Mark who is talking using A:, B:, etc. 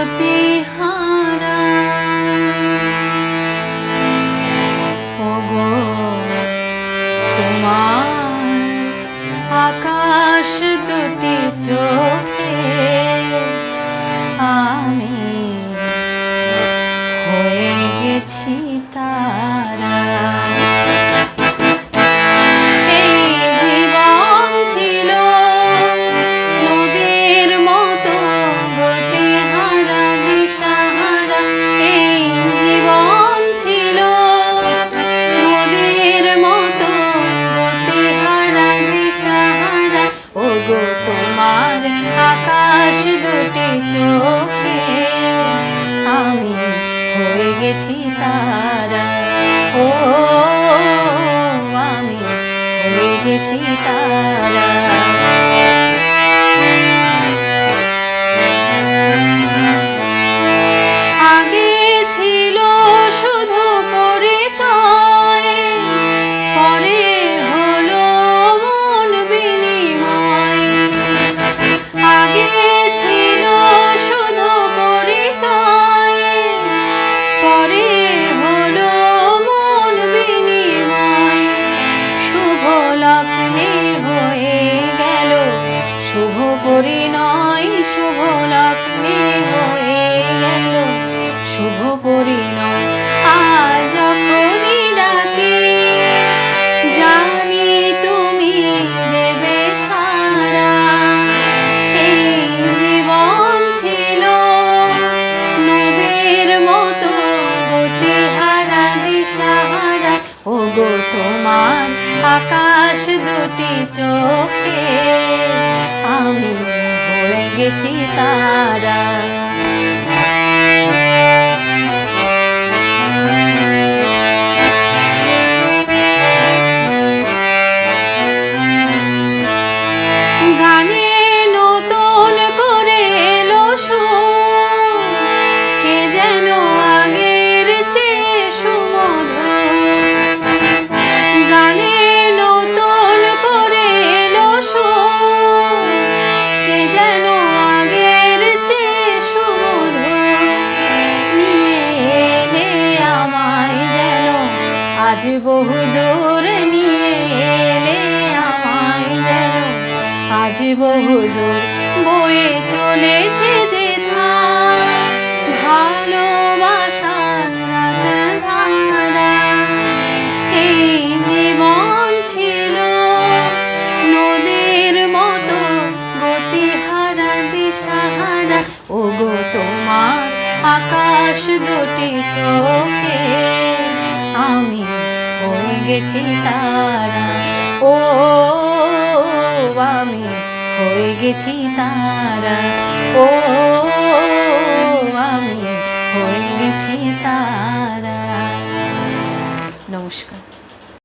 A: গতিহারা। ওগো তোমার আকাশ দুটি চোখে আমি হয়ে গেছি তারা। তোমার আকাশ দুটি চোখে আমি হয়ে গেছি তারা। ও আমি হয়ে গেছি তারা। আগে ছিল শুধু পরিচয়, পরে হলো মন বিনিময়। আগে ছিল শুধু পরিচয়, পরে হলো মন বিনিময়। শুভ লগ্নে হয়ে গেল শুভ পরিণয়, শুভ লগ্নে হয়ে গেল শুভ পরিণয়। আর যখনই ডাকি জানি তুমি দেবে সাড়া। এই জীবন ছিল নদীর মতো গতিহারা দিশাহারা। ওগো তোমার আকাশ দুটি চোখে আমি হয়ে গেছি তারা। গানে নতুন করে এলো সুর, কে যেন আগের চেয়ে সুমধুর। গানে নতুন করে এলো সুর, কে যেন আগের চেয়ে সুমধুর। নিয়ে এলে আমায় যেন আজ বহুদূর, নিয়ে এলে আমায় যেন আজ বহুদূর। বয়ে চলেছে যে ভালোবাসার ধারা। এই জীবন ছিল নদীর মতো গতিহারা দিশাহারা। ওগো তোমার আকাশ দুটি চোখে আমি হয়ে গেছি তারা। ও আমি হয়ে গেছি তারা। ও আমি হয়ে গেছি তারা। নমস্কার।